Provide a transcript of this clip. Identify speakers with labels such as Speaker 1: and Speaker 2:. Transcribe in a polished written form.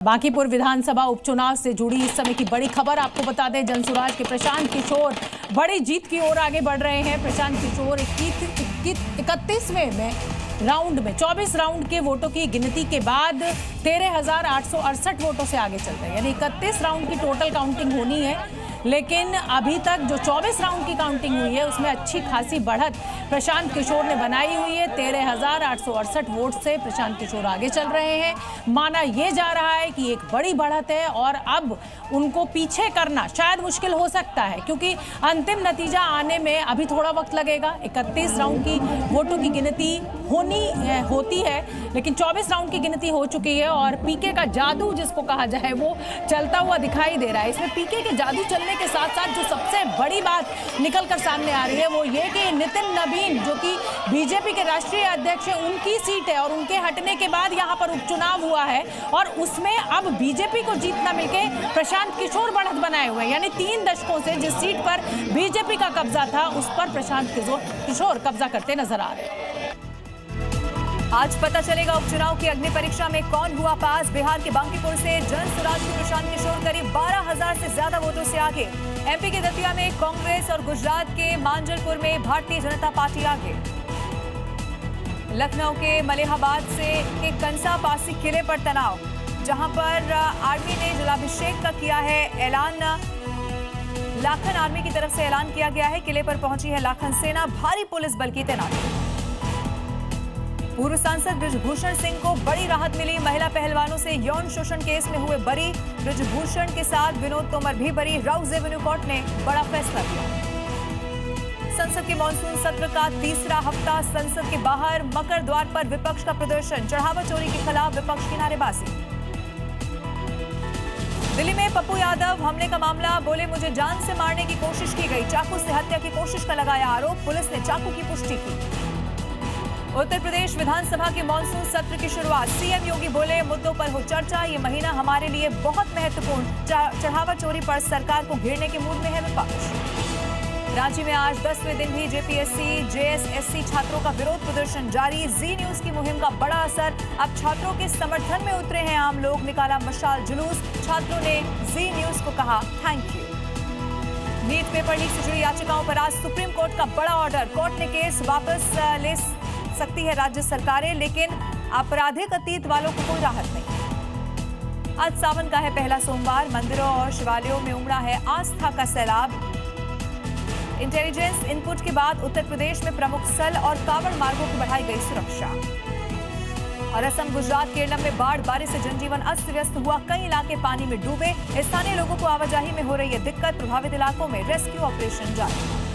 Speaker 1: बांकीपुर विधानसभा उपचुनाव से जुड़ी इस समय की बड़ी खबर आपको बता दें। जनसुराज के प्रशांत किशोर बड़ी जीत की ओर आगे बढ़ रहे हैं। प्रशांत किशोर 31वें में राउंड में 24 राउंड के वोटों की गिनती के बाद 13,868 वोटों से आगे चल रहे हैं। यानी 31 राउंड की टोटल काउंटिंग होनी है, लेकिन अभी तक जो 24 राउंड की काउंटिंग हुई है उसमें अच्छी खासी बढ़त प्रशांत किशोर ने बनाई हुई है। 13,868 वोट से प्रशांत किशोर आगे चल रहे हैं। माना यह जा रहा है कि एक बड़ी बढ़त है और अब उनको पीछे करना शायद मुश्किल हो सकता है, क्योंकि अंतिम नतीजा आने में अभी थोड़ा वक्त लगेगा। 31 राउंड की वोटों की गिनती होती है, लेकिन 24 राउंड की गिनती हो चुकी है और पीके का जादू जिसको कहा जाए वो चलता हुआ दिखाई दे रहा है। इसमें पीके के जादू चलने के साथ साथ जो सबसे बड़ी बात निकल कर सामने आ रही है वो ये कि नितिन नवीन जो कि बीजेपी के राष्ट्रीय अध्यक्ष है, उनकी सीट है और उनके हटने के बाद यहाँ पर उपचुनाव हुआ है और उसमें अब बीजेपी को जीत न मिलके प्रशांत किशोर बढ़त बनाए हुए हैं। यानी 3 दशकों से जिस सीट पर बीजेपी का कब्जा था उस पर प्रशांत किशोर कब्जा करते नजर आ रहे हैं।
Speaker 2: आज पता चलेगा उपचुनाव की अग्नि परीक्षा में कौन हुआ पास। बिहार के बांकीपुर से जनसुराज के प्रशांत किशोर करीब 12,000 से ज्यादा वोटों से आगे। एमपी के दतिया में कांग्रेस और गुजरात के मांजलपुर में भारतीय जनता पार्टी आगे। लखनऊ के मलिहाबाद से के कंसा पासी किले पर तनाव, जहां पर आर्मी ने जलाभिषेक का किया है ऐलान। लाखन आर्मी की तरफ से ऐलान किया गया है। किले पर पहुंची है लाखन सेना, भारी पुलिस बल की तैनाती। पूर्व सांसद बृजभूषण सिंह को बड़ी राहत मिली। महिला पहलवानों से यौन शोषण केस में हुए बरी। बृजभूषण के साथ विनोद तोमर भी बरी। राउस एवेन्यू कोर्ट ने बड़ा फैसला किया। संसद के मॉनसून सत्र का तीसरा हफ्ता। संसद के बाहर मकर द्वार पर विपक्ष का प्रदर्शन। चढ़ावा चोरी के खिलाफ विपक्ष की नारेबाजी। दिल्ली में पप्पू यादव हमले का मामला, बोले मुझे जान से मारने की कोशिश की गई। चाकू से हत्या की कोशिश का लगाया आरोप। पुलिस ने चाकू की पुष्टि की। उत्तर प्रदेश विधानसभा के मॉनसून सत्र की शुरुआत। सीएम योगी बोले मुद्दों पर हो चर्चा, ये महीना हमारे लिए बहुत महत्वपूर्ण। चढ़ावा चोरी पर सरकार को घेरने के मूड में है विपक्ष। रांची में आज 10वें दिन भी जेपीएससी जेएसएससी छात्रों का विरोध प्रदर्शन जारी। जी न्यूज की मुहिम का बड़ा असर। अब छात्रों के समर्थन में उतरे हैं आम लोग। निकाला मशाल जुलूस। छात्रों ने जी न्यूज को कहा thank you. NEET paper leak से जुड़ी याचिकाओं पर आज सुप्रीम कोर्ट का बड़ा ऑर्डर। कोर्ट ने केस वापस ले सकती है राज्य सरकारें, लेकिन आपराधिक अतीत वालों को कोई राहत नहीं। आज सावन का है पहला सोमवार। मंदिरों और शिवालयों में उमड़ा है आस्था का सैलाब। इंटेलिजेंस इनपुट के बाद उत्तर प्रदेश में प्रमुख स्थल और कांवड़ मार्गों की बढ़ाई गई सुरक्षा। और असम, गुजरात, केरल में बाढ़, बारिश से जनजीवन अस्त व्यस्त हुआ। कई इलाके पानी में डूबे। स्थानीय लोगों को आवाजाही में हो रही है दिक्कत। प्रभावित इलाकों में रेस्क्यू ऑपरेशन जारी।